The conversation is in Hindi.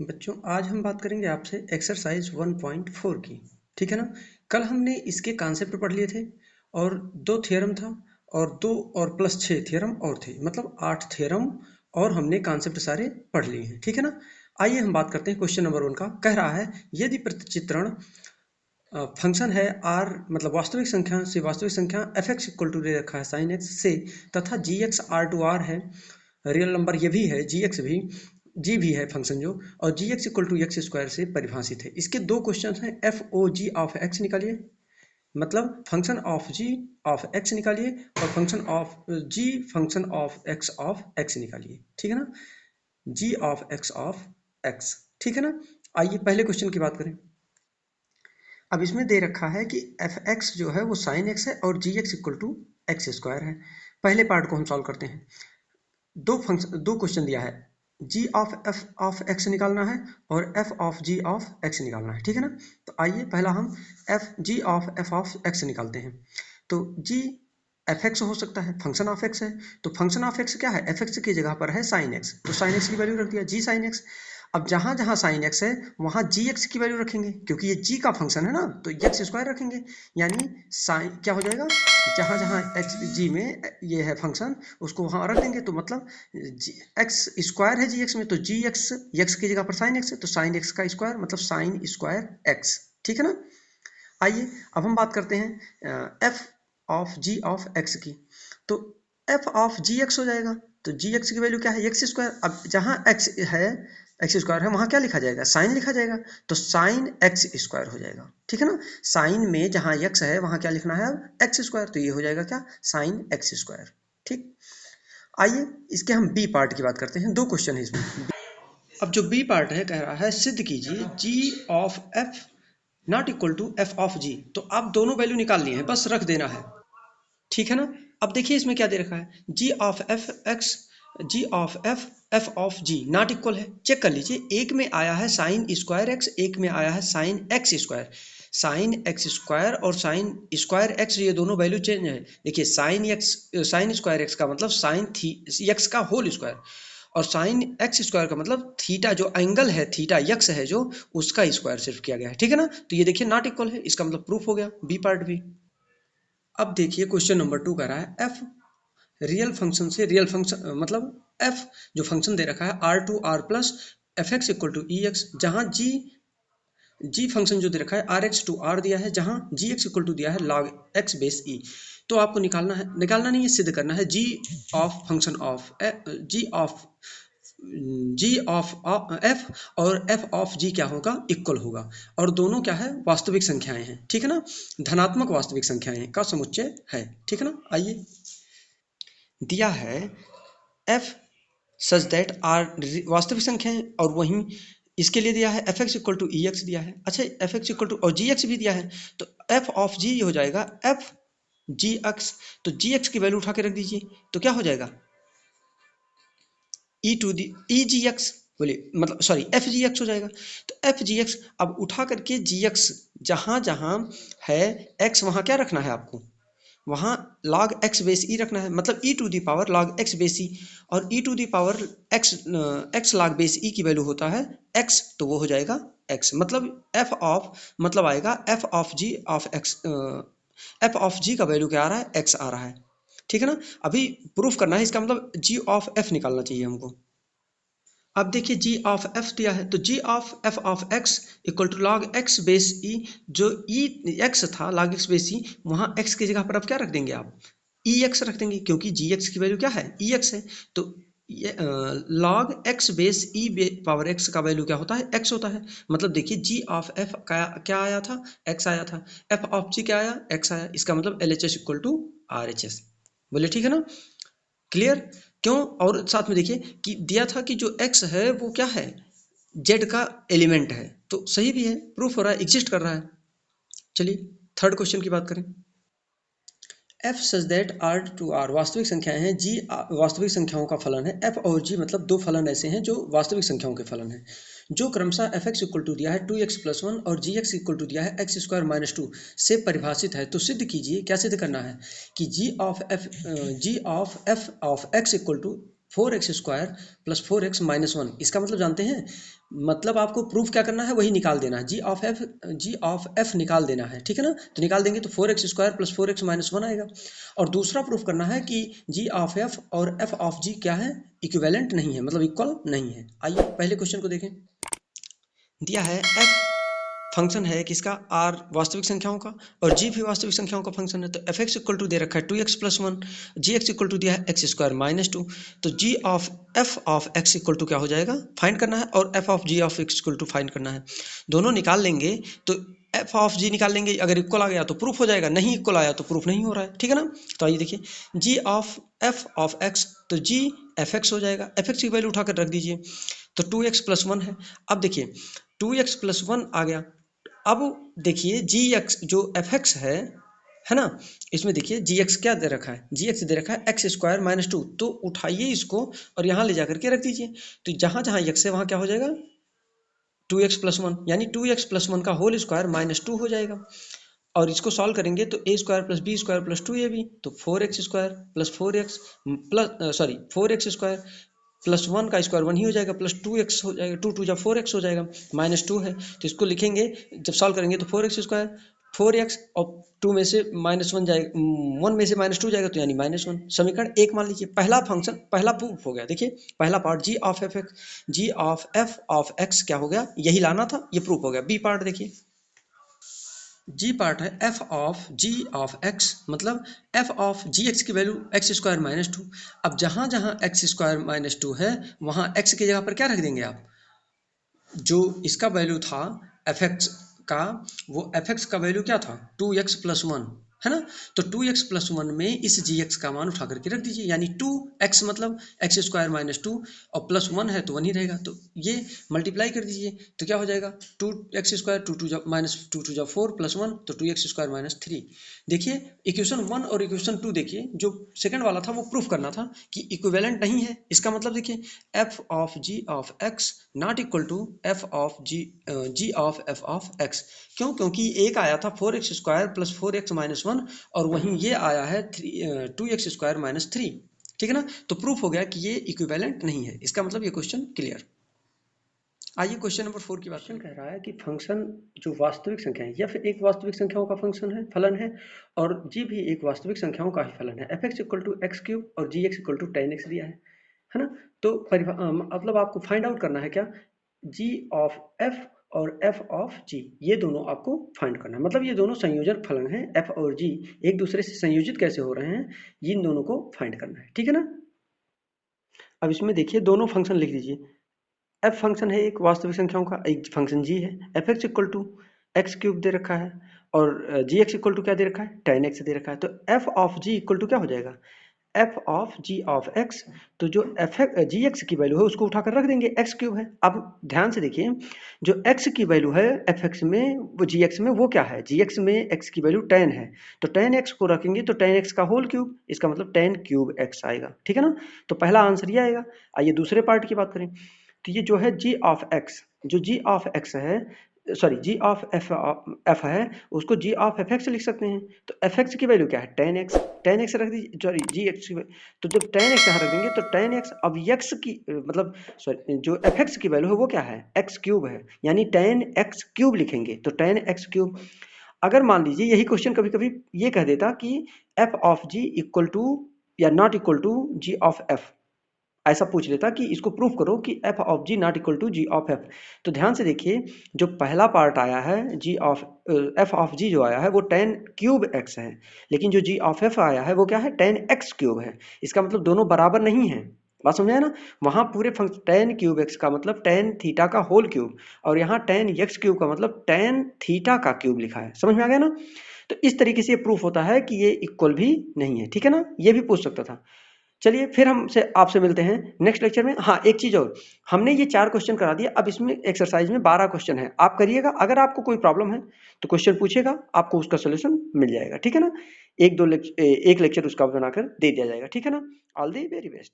बच्चों आज हम बात करेंगे आपसे एक्सरसाइज 1.4 की। ठीक है ना। कल हमने इसके कॉन्सेप्ट पढ़ लिए थे और 2 थ्योरम था और 2 और प्लस 6 थ्योरम और थे, मतलब 8 थ्योरम और हमने कॉन्सेप्ट सारे पढ़ लिए हैं। ठीक है ना। आइए हम बात करते हैं क्वेश्चन नंबर 1 का। कह रहा है यदि प्रतिचित्रण फंक्शन है आर, मतलब वास्तविक संख्या से वास्तविक संख्या एफ एक्स इक्वल टू दे रखा है साइन एक्स से, तथा जी एक्स आर टू आर है, रियल नंबर ये भी है, जी एक्स भी, जी भी है फंक्शन जो, और g x equal to x square से परिभाषित है। इसके दो क्वेश्चन हैं। F o g of x निकालिए, मतलब function of g of x निकालिए, और फंक्शन ऑफ एक्स निकालिए। ठीक है ना। G of x. ठीक है ना। आइए पहले क्वेश्चन की बात करें। अब इसमें दे रखा है कि एफ एक्स जो है वो साइन एक्स है और g x equal to x square है। पहले पार्ट को हम सॉल्व करते हैं। दो क्वेश्चन दिया है, g of f of x निकालना है और f of g of x निकालना है। ठीक है ना। तो आइए पहला हम g of f of x निकालते हैं। तो जी एफ एक्स हो सकता है, फंक्शन ऑफ एक्स है, तो फंक्शन ऑफ एक्स क्या है, एफ एक्स की जगह पर है साइन एक्स, तो साइन एक्स की वैल्यू रख दिया जी साइन एक्स। अब जहां जहां साइन एक्स है वहां जी एक्स की वैल्यू रखेंगे, क्योंकि ये जी का फंक्शन है ना, तो एक्स स्क्वायर रखेंगे, यानी साइन क्या हो जाएगा, जहां जहां एक्स जी में ये है फंक्शन उसको वहां रख देंगे, तो मतलब एक्स स्क्वायर है जी एक्स में, तो जी एक्स एक्स की जगह पर साइन एक्स है, तो साइन एक्स का स्क्वायर मतलब साइन स्क्वायर एक्स। ठीक है ना। आइए अब हम बात करते हैं f of g of x की। तो एफ ऑफ जी एक्स हो जाएगा, तो जी एक्स की वैल्यू क्या है, एक्स स्क्वायर। अब जहां एक्स है, एक्स स्क्वायर है, वहां क्या लिखा जाएगा, साइन लिखा जाएगा, तो साइन एक्स स्क्वायर हो जाएगा। ठीक है ना। साइन में जहां एक्स है वहां क्या लिखना है, अब एक्स स्क्वायर, तो ये हो जाएगा क्या, साइन एक्स स्क्वायर। ठीक। आइए इसके हम बी पार्ट की बात करते हैं। दो क्वेश्चन है इसमें। अब जो बी पार्ट है कह रहा है सिद्ध कीजिए g of f not equal to f of g. तो आप दोनों वैल्यू निकाल लिए हैं, बस रख देना है। ठीक है ना। अब देखिए इसमें क्या दे रखा है, g of f x, g of f f of g not equal है। चेक कर लीजिए, एक में आया है साइन स्क्वायर एक्स, एक में आया है sine x square. Sine x square और साइन स्क्वायर एक्स, ये दोनों वैल्यू चेंज है। देखिए साइन स्क्वायर एक्स का मतलब साइन थी एक्स का होल स्क्वायर, और साइन एक्स स्क्वायर का मतलब थीटा, जो एंगल है थीटा यक्स है जो, उसका स्क्वायर सिर्फ किया गया है। ठीक है ना। तो ये देखिए नॉट इक्वल है, इसका मतलब प्रूफ हो गया बी पार्ट भी। अब देखिए क्वेश्चन नंबर 2 कह रहा है एफ रियल फंक्शन से रियल फंक्शन, मतलब एफ जो फंक्शन दे रखा है R to R plus f x equal to e x, जहाँ जी फंक्शन जो दे रखा है आर एक्स टू आर दिया है, जहाँ जी एक्स इक्वल टू दिया है लॉग एक्स बेस ई। तो आपको निकालना नहीं है, सिद्ध करना है g of function of g of f और एफ ऑफ जी क्या होगा, इक्वल होगा, और दोनों क्या है, वास्तविक संख्याएं हैं। ठीक है ना। धनात्मक वास्तविक संख्याएं का समुच्चय है। ठीक है ना। आइए दिया है एफ सच दैट आर वास्तविक संख्याएं, और वहीं इसके लिए दिया है f x equal to e x दिया है। अच्छा, एफ एक्स इक्वल टू और जी एक्स भी दिया है, तो एफ ऑफ जी हो जाएगा एफ जी एक्स। तो जी एक्स की वैल्यू उठा के रख दीजिए, तो क्या हो जाएगा, ई to the E ji x, बोलिए मतलब सॉरी एफ जी एक्स हो जाएगा। तो एफ जी एक्स, अब उठा करके जी एक्स जहां जहां है एक्स, वहां क्या रखना है आपको, वहां log x बेस ई रखना है, मतलब e to the power log x base e, और e to the power x log base e की वैल्यू होता है x, तो वो हो जाएगा x, मतलब f ऑफ, मतलब आएगा f of g of x, f of g का वैल्यू क्या आ रहा है, x आ रहा है। ठीक है ना। अभी प्रूफ करना है, इसका मतलब g ऑफ f निकालना चाहिए हमको। अब देखिए जी ऑफ एफ दिया है, तो g of f of x equal to log x base e, जो ई एक्स था लॉग एक्स बेस ई, वहाँ एक्स की जगह पर अब क्या रख देंगे आप, ई एक्स रख देंगे, क्योंकि जी एक्स की वैल्यू क्या है, ई एक्स है। तो लॉग एक्स बेस ई पावर एक्स का वैल्यू क्या होता है, एक्स होता है। मतलब देखिए जी ऑफ एफ का क्या आया था, एक्स आया था, एफ ऑफ जी क्या आया, एक्स आया, इसका मतलब L H S equal to R H S. बोले ठीक है ना। क्लियर। क्यों, और साथ में देखिए कि दिया था कि जो x है वो क्या है, z का एलिमेंट है, तो सही भी है, प्रूफ हो रहा है, एग्जिस्ट कर रहा है। चलिए थर्ड क्वेश्चन की बात करें। F such that R to R वास्तविक संख्याएं हैं, जी वास्तविक संख्याओं का फलन है, एफ और जी मतलब दो फलन ऐसे हैं जो वास्तविक संख्याओं के फलन हैं, जो क्रमशः एफ एक्स इक्वल टू दिया है 2x प्लस 1 और जी एक्स इक्वल टू दिया है एक्स स्क्वायर माइनस 2 से परिभाषित है। तो सिद्ध कीजिए, क्या सिद्ध करना है कि g of f of x equal to 4x² plus 4x minus 1, इसका मतलब जानते हैं, मतलब आपको प्रूफ क्या करना है, वही निकाल देना है, g ऑफ f निकाल देना है, ठीक है ना। तो निकाल देंगे तो 4x² प्लस 4x माइनस 1 आएगा। और दूसरा प्रूफ करना है कि g ऑफ f और f(g) क्या है, इक्विवेलेंट नहीं है, मतलब इक्वल नहीं है। आइए पहले क्वेश्चन को देखें। दिया है f फंक्शन है किसका, r वास्तविक संख्याओं का, और g भी वास्तविक संख्याओं का फंक्शन है। तो fx इक्वल टू दे रखा है 2x plus 1, gx equal to दिया है x² माइनस 2। तो g of f of x equal to क्या हो जाएगा, फाइंड करना है, और f of g of x equal to find करना है। दोनों निकाल लेंगे तो f ऑफ g निकाल लेंगे, अगर इक्वल आ गया तो प्रूफ हो जाएगा, नहीं इक्वल आया तो प्रूफ नहीं हो रहा है, ठीक है ना। तो आइए देखिए, g of f of x, तो g fx हो जाएगा, fx की वैल्यू उठाकर रख दीजिए, तो 2x प्लस 1 है। अब देखिए 2x प्लस 1 आ गया। अब देखिए gx जो fx है ना, इसमें देखिए gx क्या दे रखा है, gx दे रखा है x² माइनस 2। तो उठाइए इसको और यहाँ ले जाकर के रख दीजिए, तो जहाँ जहाँ x है वहाँ क्या हो जाएगा, 2x प्लस 1, यानी 2x प्लस 1 का होल स्क्वायर माइनस 2 हो जाएगा। और इसको सॉल्व करेंगे तो a² plus b² plus 2ab, तो 4x² plus 4x plus 4x² plus 1 का स्क्वायर 1 ही हो जाएगा, प्लस 2x हो जाएगा, 2 2 जा 4x हो जाएगा, माइनस 2 है तो इसको लिखेंगे, जब सॉल्व करेंगे तो 4x² 4x और 2 में से माइनस 1 जाएगा, 1 में से माइनस 2 जाएगा, तो यानी माइनस 1। समीकरण 1 मान लीजिए, पहला फंक्शन पहला प्रूफ हो गया। देखिए पहला part g of f of x क्या हो गया, यही लाना था, ये प्रूफ हो गया। बी पार्ट देखिए, जी पार्ट है f of g of x, मतलब f ऑफ gx की वैल्यू x² माइनस 2। अब जहाँ जहाँ x² माइनस 2 है वहाँ x की जगह पर क्या रख देंगे आप, जो इसका वैल्यू था fx का, वो fx का वैल्यू क्या था 2x प्लस 1 है ना। तो 2x प्लस 1 में इस gx का मान उठा करके रख दीजिए, यानी 2x मतलब x² माइनस 2 और प्लस 1 है तो 1 ही रहेगा, तो ये मल्टीप्लाई कर दीजिए तो क्या हो जाएगा 2x² 2 2 माइनस 2 2 जा 4 प्लस 1, तो 2x² माइनस 3। देखिए इक्वेशन 1 और इक्वेशन 2 देखिए, जो सेकंड वाला था वो प्रूफ करना था कि इक्विवेलेंट नहीं है। इसका मतलब देखिए f of g of x not equal to f of g of f of x। क्यों, क्योंकि एक आया था 4x² प्लस 4x माइनस 1, और वहीं ये आया है 2x² माइनस 3, ठीक है ना। तो प्रूफ हो गया कि ये इक्विवेलेंट नहीं है, इसका मतलब ये क्वेश्चन क्लियर। आइए क्वेश्चन नंबर 4 की बात कह रहा है कि फंक्शन जो वास्तविक संख्या है, या फिर एक वास्तविक संख्याओं का फंक्शन है, फलन है, और जी भी एक वास्तविक संख्याओं का ही फलन है। fx इक्वल टू x³ और gx इक्वल टू 10x दिया है ना। तो मतलब आपको फाइंड आउट करना है क्या, g ऑफ f और f ऑफ g, ये दोनों आपको फाइंड करना है, मतलब ये दोनों संयोजक फलन है, f और g एक दूसरे से संयोजित कैसे हो रहे हैं, इन दोनों को फाइंड करना है, ठीक है ना। अब इसमें देखिए दोनों फंक्शन लिख दीजिए, f फंक्शन है एक वास्तविक संख्याओं का, एक फंक्शन g है, fx इक्वल टू x³ दे रखा है, और gx इक्वल टू क्या दे रखा है 10x दे रखा है। तो f of g equal to क्या हो जाएगा, f of g of x, तो जो gx की वैल्यू है उसको उठाकर रख देंगे, x³ है। अब ध्यान से देखिए, जो x की वैल्यू है fx में, वो gx में वो क्या है, gx में x की वैल्यू 10 है, तो 10x को रखेंगे तो 10x का होल क्यूब, इसका मतलब 10 क्यूब x आएगा, ठीक है ना। तो पहला आंसर ये आएगा। आइए दूसरे पार्ट की बात करें, तो ये जो है g ऑफ x, जो g ऑफ x है, सॉरी g ऑफ f है, उसको g ऑफ fx लिख सकते हैं। तो fx की वैल्यू क्या है 10x रख दीजिए, सॉरी gx की, तो जब 10x यहाँ रख देंगे तो 10x, अब x की मतलब सॉरी जो fx की वैल्यू है वो क्या है x³ है, यानी 10x³ लिखेंगे, तो 10x³। अगर मान लीजिए यही क्वेश्चन कभी कभी ये कह देता कि f of g equal to या not equal to g of f, ऐसा पूछ लेता कि इसको प्रूफ करो कि f of g not equal to g of f। तो ध्यान से देखिए, जो पहला पार्ट आया है g of f of g जो आया है वो 10 क्यूब x है, लेकिन जो g ऑफ f आया है वो क्या है 10x³ है। इसका मतलब दोनों बराबर नहीं है, बात समझ आया ना। वहां पूरे 10 क्यूब x का मतलब 10 थीटा का होल क्यूब, और यहाँ 10x³ का मतलब 10 थीटा का क्यूब लिखा है, समझ में आ गया ना। तो इस तरीके से प्रूफ होता है कि ये इक्वल भी नहीं है, ठीक है ना, ये भी पूछ सकता था। चलिए फिर हमसे आपसे मिलते हैं नेक्स्ट लेक्चर में। हाँ एक चीज और, हमने ये 4 क्वेश्चन करा दिया, अब इसमें एक्सरसाइज में 12 क्वेश्चन है, आप करिएगा। अगर आपको कोई प्रॉब्लम है तो क्वेश्चन पूछेगा, आपको उसका सोल्यूशन मिल जाएगा, ठीक है ना। एक लेक्चर उसका बनाकर दे दिया जाएगा, ठीक है ना। All the very best.